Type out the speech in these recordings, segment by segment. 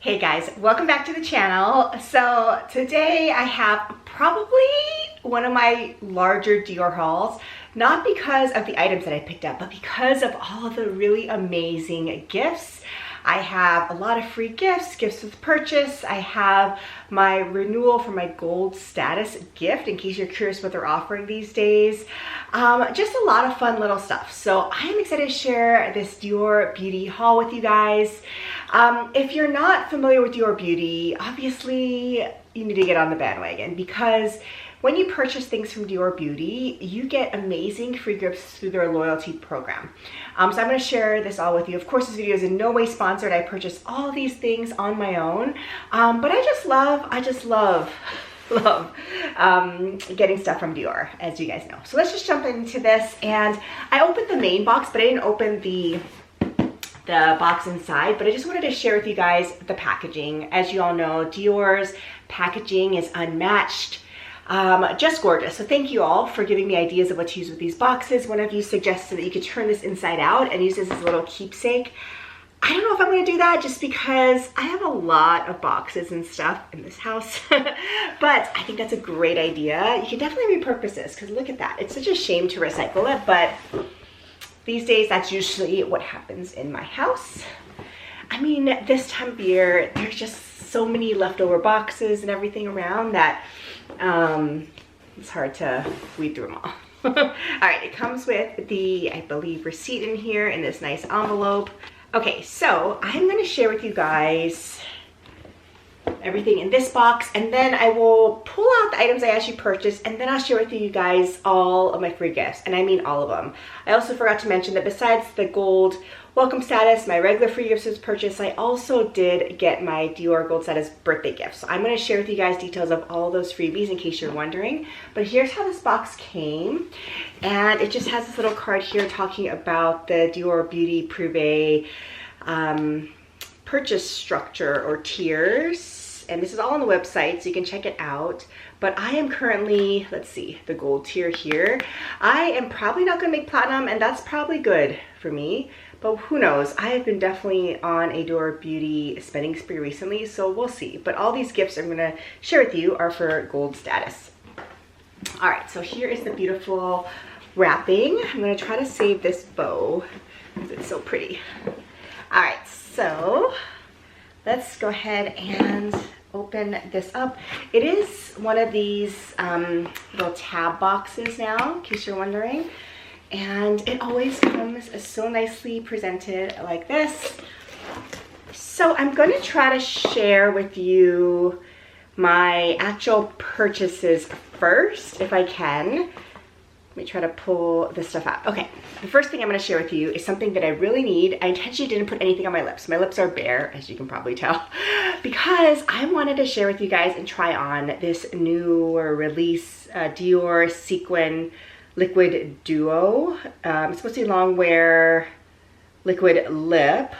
Hey guys, welcome back to the channel. So today I have probably one of my larger Dior hauls, not because of the items that I picked up, but because of all of the really amazing gifts. I have a lot of free gifts with purchase. I have my renewal for my gold status gift, in case you're curious what they're offering these days. Just a lot of fun little stuff. So I am excited to share this Dior Beauty haul with you guys. If you're not familiar with Dior Beauty, obviously you need to get on the bandwagon, because when you purchase things from Dior Beauty, you get amazing free gifts through their loyalty program. So I'm going to share this all with you. Of course, this video is in no way sponsored. I purchased all these things on my own, but I just love getting stuff from Dior, as you guys know. So let's just jump into this. And I opened the main box, but I didn't open the box inside, but I just wanted to share with you guys the packaging. As you all know, Dior's packaging is unmatched. Just gorgeous. So thank you all for giving me ideas of what to use with these boxes. One of you suggested that you could turn this inside out and use this as a little keepsake. I don't know if I'm going to do that, just because I have a lot of boxes and stuff in this house, but I think that's a great idea. You can definitely repurpose this, because look at that. It's such a shame to recycle it, but these days that's usually what happens in my house. I mean, this time of year, there's just so many leftover boxes and everything around that it's hard to weed through them all. All right, it comes with the, I believe, receipt in here in this nice envelope. Okay, so I'm going to share with you guys everything in this box, and then I will pull out the items I actually purchased, and then I'll share with you guys all of my free gifts, and I mean all of them. I also forgot to mention that besides the gold welcome status, my regular free gifts was purchased, I also did get my Dior gold status birthday gift. So I'm going to share with you guys details of all those freebies in case you're wondering. But here's how this box came, and it just has this little card here talking about the Dior Beauty Privé purchase structure or tiers, and this is all on the website, so you can check it out. But I am currently, let's see, the gold tier here. I am probably not going to make platinum, and that's probably good for me, but who knows. I have been definitely on a Dior Beauty spending spree recently, so we'll see. But all these gifts I'm going to share with you are for gold status. All right, so here is the beautiful wrapping. I'm going to try to save this bow because it's so pretty. All right, so let's go ahead and open this up. It is one of these little tab boxes now, in case you're wondering. And it always comes so nicely presented like this. So I'm going to try to share with you my actual purchases first, if I can. Let me try to pull this stuff out. Okay, the first thing I'm going to share with you is something that I really need. I intentionally didn't put anything on my lips. My lips are bare, as you can probably tell, because I wanted to share with you guys and try on this newer release Dior Sequin Liquid Duo. It's supposed to be long wear liquid lip,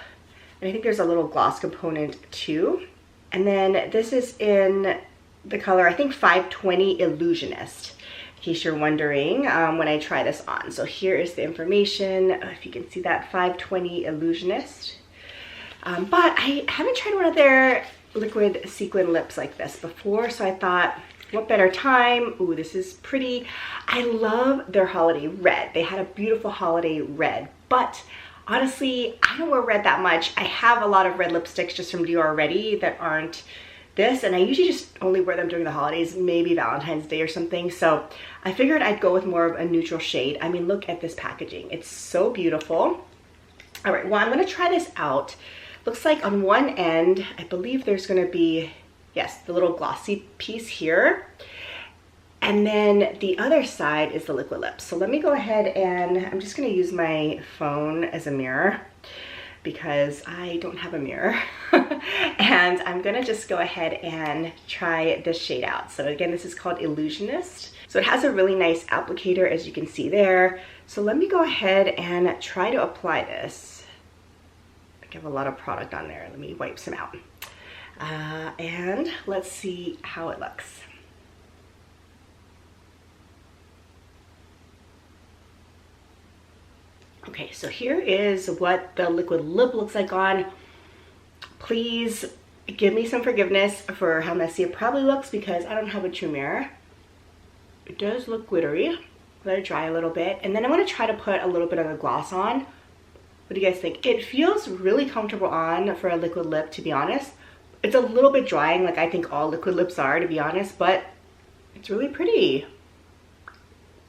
and I think there's a little gloss component too. And then this is in the color, I think, 520 Illusionist, in case you're wondering when I try this on. So here is the information, if you can see that, 520 Illusionist. But I haven't tried one of their liquid sequin lips like this before, so I thought, what better time? Ooh, this is pretty. I love their holiday red. They had a beautiful holiday red, but honestly, I don't wear red that much. I have a lot of red lipsticks just from Dior already that aren't this, and I usually just only wear them during the holidays, maybe Valentine's Day or something. So I figured I'd go with more of a neutral shade. I mean, look at this packaging. It's so beautiful. All right, well, I'm gonna try this out. Looks like on one end, I believe there's gonna be, yes, the little glossy piece here. And then the other side is the liquid lips. So let me go ahead and I'm just gonna use my phone as a mirror because I don't have a mirror. And I'm gonna just go ahead and try this shade out. So again, this is called Illusionist. So it has a really nice applicator, as you can see there. So let me go ahead and try to apply this. I have a lot of product on there. Let me wipe some out. And let's see how it looks. Okay, so here is what the liquid lip looks like on. Please give me some forgiveness for how messy it probably looks because I don't have a true mirror. It does look glittery. Let it dry a little bit. And then I'm going to try to put a little bit of the gloss on. What do you guys think? It feels really comfortable on for a liquid lip, to be honest. It's a little bit drying, like I think all liquid lips are, to be honest, but it's really pretty.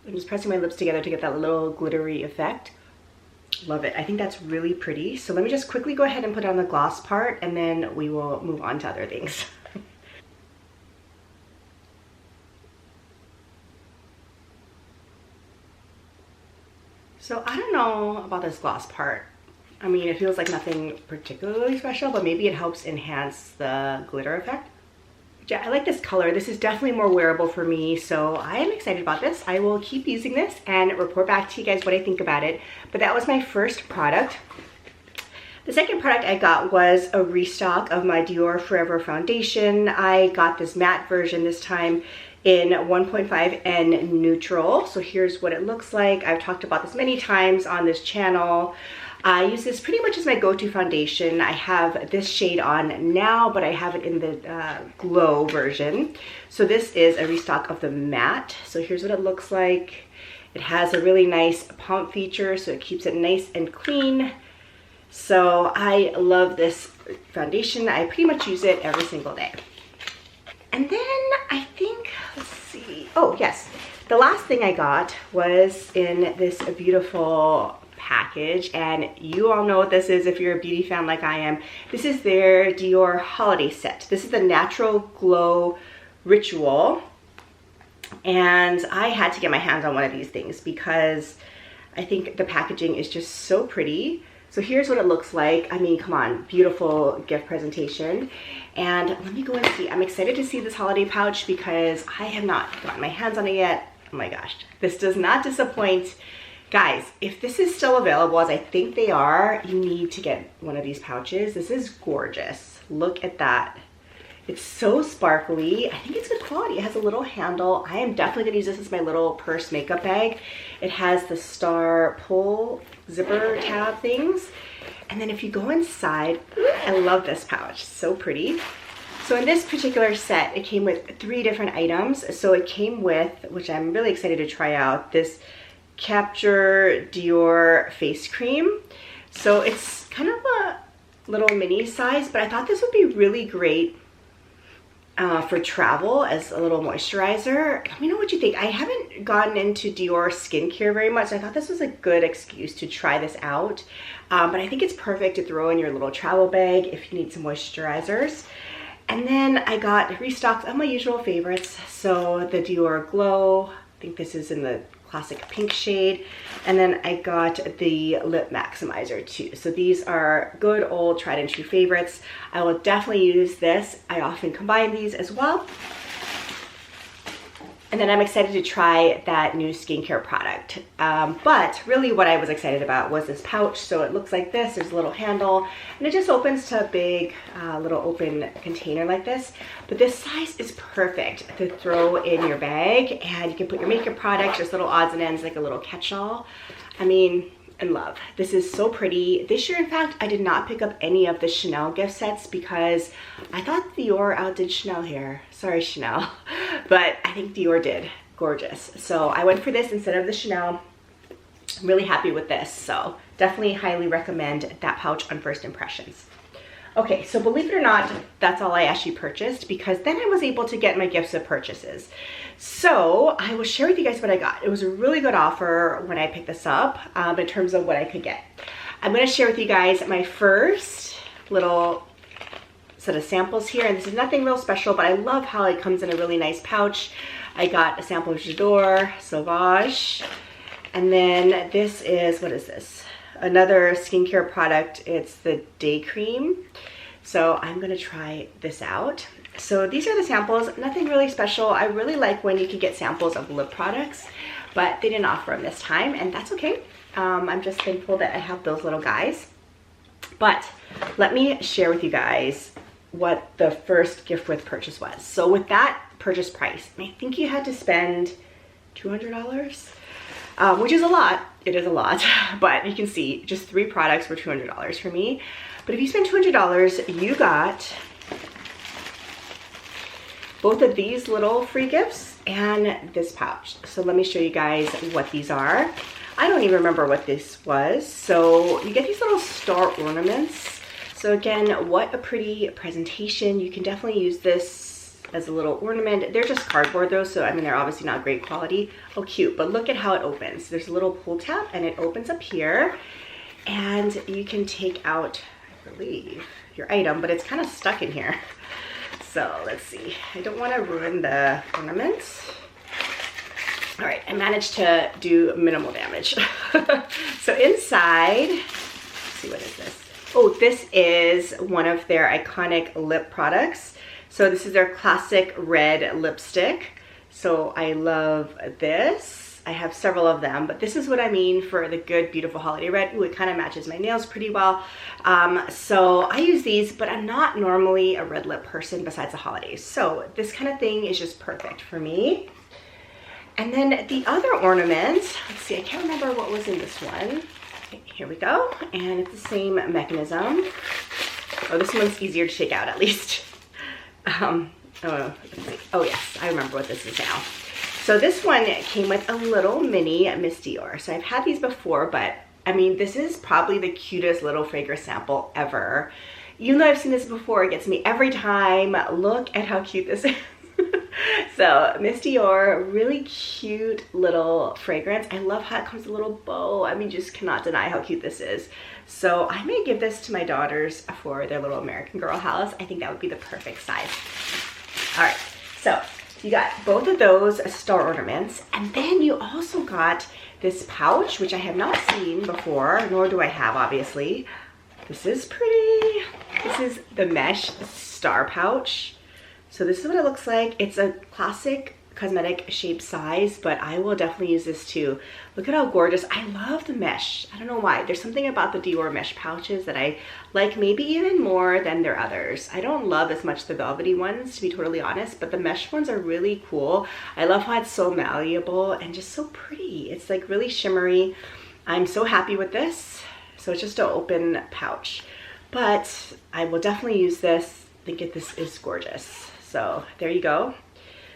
I'm just pressing my lips together to get that little glittery effect. Love it. I think that's really pretty. So let me just quickly go ahead and put on the gloss part, and then we will move on to other things. So I don't know about this gloss part. I mean, it feels like nothing particularly special, but maybe it helps enhance the glitter effect. Yeah, I like this color. This is definitely more wearable for me, so I am excited about this. I will keep using this and report back to you guys what I think about it. But that was my first product. The second product I got was a restock of my Dior Forever foundation. I got this matte version this time in 1.5N neutral. So here's what it looks like. I've talked about this many times on this channel. I use this pretty much as my go-to foundation. I have this shade on now, but I have it in the glow version. So this is a restock of the matte. So here's what it looks like. It has a really nice pump feature, so it keeps it nice and clean. So I love this foundation. I pretty much use it every single day. And then I think, let's see. Oh, yes. The last thing I got was in this beautiful package, and you all know what this is if you're a beauty fan like I am. This is their Dior holiday set. This is the Natural Glow Ritual, and I had to get my hands on one of these things because I think the packaging is just so pretty. So here's what it looks like. I mean, come on, beautiful gift presentation. And let me go and see. I'm excited to see this holiday pouch because I have not gotten my hands on it yet. Oh my gosh, this does not disappoint. Guys, if this is still available, as I think they are, you need to get one of these pouches. This is gorgeous. Look at that. It's so sparkly. I think it's good quality. It has a little handle. I am definitely gonna use this as my little purse makeup bag. It has the star pull zipper tab things. And then if you go inside, I love this pouch, so pretty. So in this particular set, it came with 3 different items. So it came with, which I'm really excited to try out, this Capture Dior face cream. So it's kind of a little mini size, but I thought this would be really great for travel as a little moisturizer. Let me know what you think. I haven't gotten into Dior skincare very much, so I thought this was a good excuse to try this out. But I think it's perfect to throw in your little travel bag if you need some moisturizers. And then I got restocks of my usual favorites. So the Dior Glow, I think this is in the classic pink shade. And then I got the lip maximizer too. So these are good old tried and true favorites. I will definitely use this. I often combine these as well. And then I'm excited to try that new skincare product. But really what I was excited about was this pouch. So it looks like this, there's a little handle, and it just opens to a big little open container like this. But this size is perfect to throw in your bag, and you can put your makeup products, just little odds and ends, like a little catch-all. I mean, in love. This is so pretty. This year, in fact, I did not pick up any of the Chanel gift sets because I thought Dior outdid Chanel here. Sorry, Chanel. But I think Dior did. Gorgeous. So I went for this instead of the Chanel. I'm really happy with this. So definitely highly recommend that pouch on first impressions. Okay, so believe it or not, that's all I actually purchased because then I was able to get my gifts of purchases. So I will share with you guys what I got. It was a really good offer when I picked this up in terms of what I could get. I'm gonna share with you guys my first little set of samples here, and this is nothing real special, but I love how it comes in a really nice pouch. I got a sample of Dior Sauvage, and then this is, what is this? Another skincare product. It's the day cream. So I'm gonna try this out. So these are the samples, nothing really special. I really like when you can get samples of lip products, but they didn't offer them this time, and that's okay. I'm just thankful that I have those little guys. But let me share with you guys what the first gift with purchase was. So with that purchase price, I think you had to spend $200, which is a lot. It is a lot, but you can see just 3 products were $200 for me. But if you spend $200, you got both of these little free gifts and this pouch. So let me show you guys what these are. I don't even remember what this was. So you get these little star ornaments. So again, what a pretty presentation. You can definitely use this as a little ornament. They're just cardboard though, so I mean, they're obviously not great quality. Oh, cute, but look at how it opens. There's a little pull tab and it opens up here, and you can take out, I believe, your item, but it's kind of stuck in here. So let's see, I don't want to ruin the ornaments. All right, I managed to do minimal damage. So inside, let's see, what is this? Oh, this is one of their iconic lip products. So this is their classic red lipstick. So I love this. I have several of them, but this is what I mean for the good, beautiful holiday red. Ooh, it kind of matches my nails pretty well. So I use these, but I'm not normally a red lip person besides the holidays. So this kind of thing is just perfect for me. And then the other ornament, let's see, I can't remember what was in this one. Okay, here we go. And it's the same mechanism. Oh, this one's easier to take out at least. Oh, let's see. Oh yes, I remember what this is now. So this one came with a little mini Miss Dior. So I've had these before, but I mean, this is probably the cutest little fragrance sample ever. Even though I've seen this before, it gets me every time. Look at how cute this is. So Miss Dior, really cute little fragrance. I love how it comes with a little bow. I mean, just cannot deny how cute this is. So I may give this to my daughters for their little American Girl house. I think that would be the perfect size. All right, so you got both of those star ornaments, and then you also got this pouch, which I have not seen before, nor do I have, obviously. This is pretty. This is the mesh star pouch. So this is what it looks like. It's a classic cosmetic shape size, but I will definitely use this too. Look at how gorgeous. I love the mesh. I don't know why. There's something about the Dior mesh pouches that I like maybe even more than their others. I don't love as much the velvety ones, to be totally honest, but the mesh ones are really cool. I love how it's so malleable and just so pretty. It's like really shimmery. I'm so happy with this. So it's just an open pouch, but I will definitely use this. I think this is gorgeous. So there you go.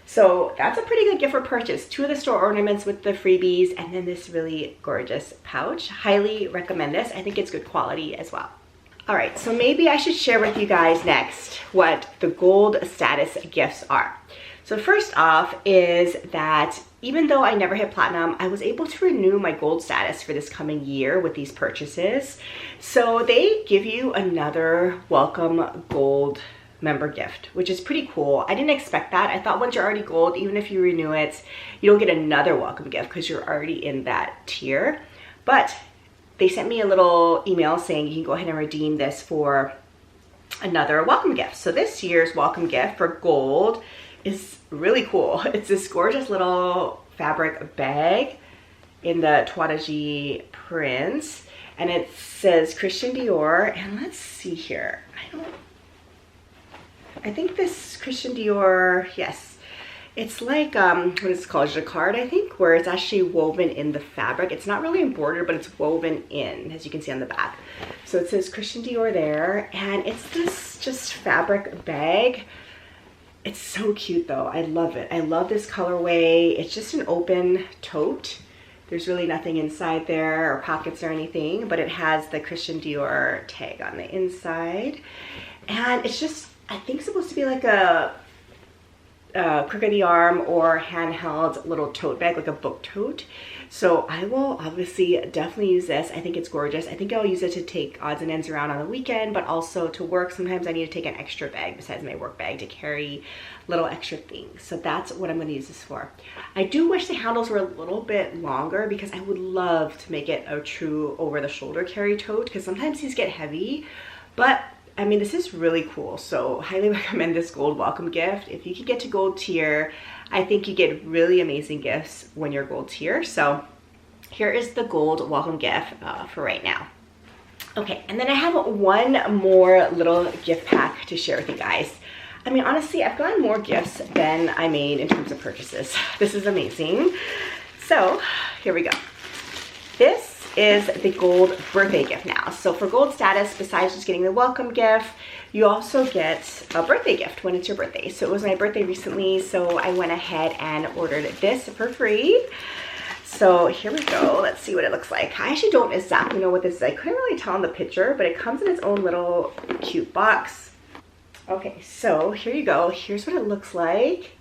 So that's a pretty good gift for purchase. 2 of the store ornaments with the freebies, and then this really gorgeous pouch. Highly recommend this. I think it's good quality as well. All right, so maybe I should share with you guys next what the gold status gifts are. So first off is that even though I never hit platinum, I was able to renew my gold status for this coming year with these purchases. So they give you another welcome gold member gift, which is pretty cool. I didn't expect that. I thought once you're already gold, even if you renew it, you don't get another welcome gift because you're already in that tier. But they sent me a little email saying you can go ahead and redeem this for another welcome gift. So this year's welcome gift for gold is really cool. It's this gorgeous little fabric bag in the Toitage print, and it says Christian Dior, and let's see here. I think this Christian Dior, yes, it's like, what is it called, jacquard, I think, where it's actually woven in the fabric. It's not really embroidered, but it's woven in, as you can see on the back. So it says Christian Dior there, and it's this just fabric bag. It's so cute though. I love it. I love this colorway. It's just an open tote. There's really nothing inside there or pockets or anything, but it has the Christian Dior tag on the inside. And it's just, I think, supposed to be like a crook of the arm or handheld little tote bag, like a book tote. So I will obviously definitely use this. I think it's gorgeous. I think I'll use it to take odds and ends around on the weekend, but also to work. Sometimes I need to take an extra bag besides my work bag to carry little extra things. So that's what I'm going to use this for. I do wish the handles were a little bit longer because I would love to make it a true over-the-shoulder carry tote, because sometimes these get heavy, but I mean, this is really cool. So highly recommend this gold welcome gift. If you can get to gold tier, I think you get really amazing gifts when you're gold tier. So here is the gold welcome gift for right now. Okay, and then I have one more little gift pack to share with you guys. I mean, honestly, I've gotten more gifts than I made in terms of purchases. This is amazing. So here we go. This is the gold birthday gift now. So for gold status, besides just getting the welcome gift, you also get a birthday gift when it's your birthday. So it was my birthday recently, so I went ahead and ordered this for free. So here we go. Let's see what it looks like. I actually don't exactly know what this is. I couldn't really tell in the picture, but it comes in its own little cute box. Okay, so here you go. Here's what it looks like.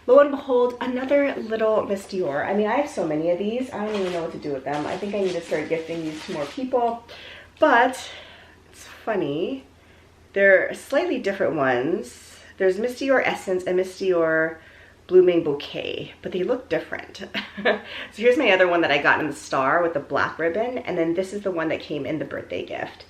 Lo and behold, another little Miss Dior. I mean, I have so many of these. I don't even know what to do with them. I think I need to start gifting these to more people. But it's funny. They're slightly different ones. There's Miss Dior Essence and Miss Dior Blooming Bouquet, but they look different. So here's my other one that I got in the star with the black ribbon, and then this is the one that came in the birthday gift.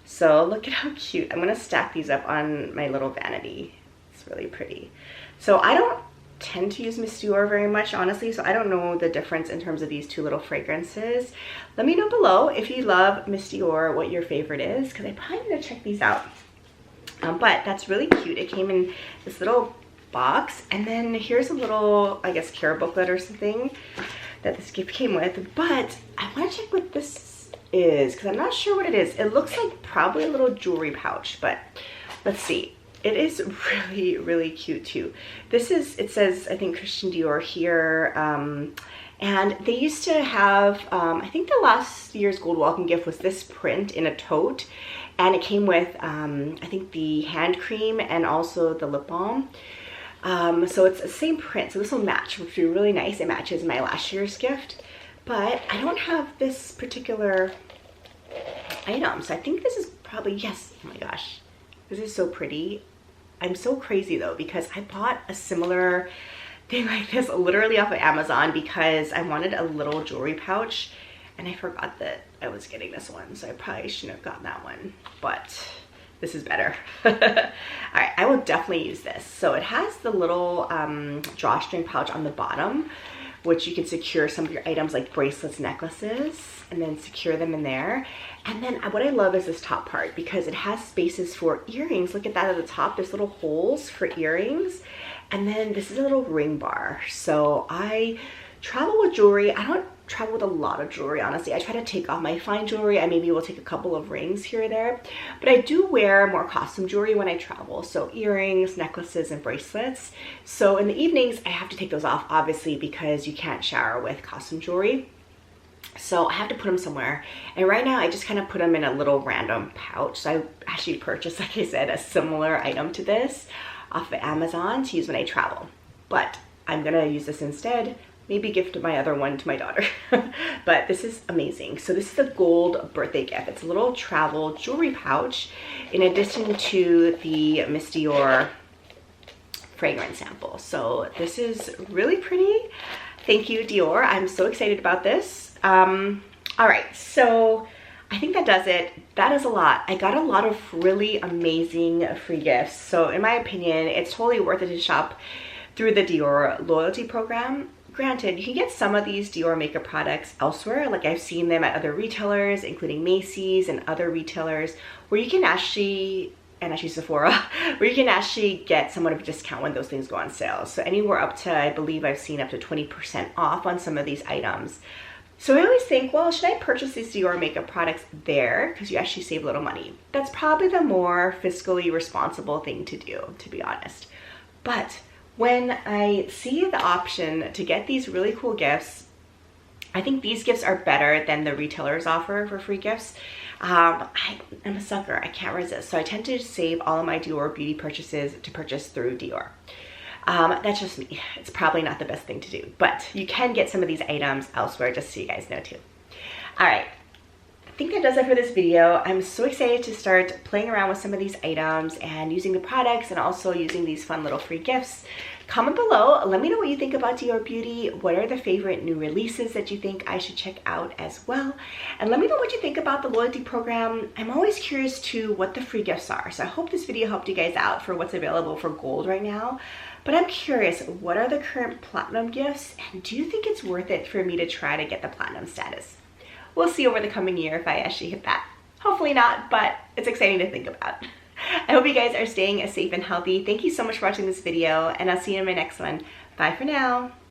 So look at how cute. I'm gonna stack these up on my little vanity. It's really pretty. So I don't tend to use Miss Dior very much, honestly, so I don't know the difference in terms of these two little fragrances. Let me know below if you love Miss Dior, what your favorite is, because I probably need to check these out. But that's really cute. It came in this little box, and then here's a little, I guess, care booklet or something that this gift came with. But I want to check what this is because I'm not sure what it is. It looks like probably a little jewelry pouch, but let's see. It is really, really cute too. This is, it says, I think Christian Dior here. And they used to have, I think the last year's gold welcome gift was this print in a tote. And it came with, I think the hand cream and also the lip balm. So it's the same print. So this will match, which would be really nice. It matches my last year's gift. But I don't have this particular item. So I think this is probably, yes, oh my gosh. This is so pretty. I'm so crazy though, because I bought a similar thing like this literally off of Amazon because I wanted a little jewelry pouch and I forgot that I was getting this one. So I probably shouldn't have gotten that one, but this is better. All right, I will definitely use this. So it has the little drawstring pouch on the bottom, which you can secure some of your items like bracelets, necklaces, and then secure them in there. And then what I love is this top part because it has spaces for earrings. Look at that at the top, there's little holes for earrings. And then this is a little ring bar. So I travel with jewelry. I don't travel with a lot of jewelry, honestly. I try to take off my fine jewelry. I maybe will take a couple of rings here or there, but I do wear more costume jewelry when I travel. So earrings, necklaces, and bracelets. So in the evenings, I have to take those off, obviously, because you can't shower with costume jewelry. So I have to put them somewhere. And right now I just kind of put them in a little random pouch. So I actually purchased, like I said, a similar item to this off of Amazon to use when I travel. But I'm gonna use this instead. Maybe gift my other one to my daughter. But this is amazing. So this is a gold birthday gift. It's a little travel jewelry pouch in addition to the Miss Dior fragrance sample. So this is really pretty. Thank you, Dior. I'm so excited about this. All right, so I think that does it. That is a lot. I got a lot of really amazing free gifts. So in my opinion, it's totally worth it to shop through the Dior loyalty program. Granted, you can get some of these Dior makeup products elsewhere. Like I've seen them at other retailers, including Macy's and other retailers, where you can actually, and actually Sephora, where you can actually get somewhat of a discount when those things go on sale. So anywhere up to, I believe I've seen up to 20% off on some of these items. So I always think, well, should I purchase these Dior makeup products there? Because you actually save a little money. That's probably the more fiscally responsible thing to do, to be honest. But when I see the option to get these really cool gifts, I think these gifts are better than the retailers offer for free gifts. I'm a sucker, I can't resist. So I tend to save all of my Dior beauty purchases to purchase through Dior. That's just me. It's probably not the best thing to do, but you can get some of these items elsewhere, just so you guys know too. All right, I think that does it for this video. I'm so excited to start playing around with some of these items and using the products and also using these fun little free gifts. Comment below, let me know what you think about Dior Beauty. What are the favorite new releases that you think I should check out as well? And let me know what you think about the loyalty program. I'm always curious to what the free gifts are. So I hope this video helped you guys out for what's available for gold right now. But I'm curious, what are the current platinum gifts? And do you think it's worth it for me to try to get the platinum status? We'll see over the coming year if I actually hit that. Hopefully not, but it's exciting to think about. I hope you guys are staying safe and healthy. Thank you so much for watching this video, and I'll see you in my next one. Bye for now.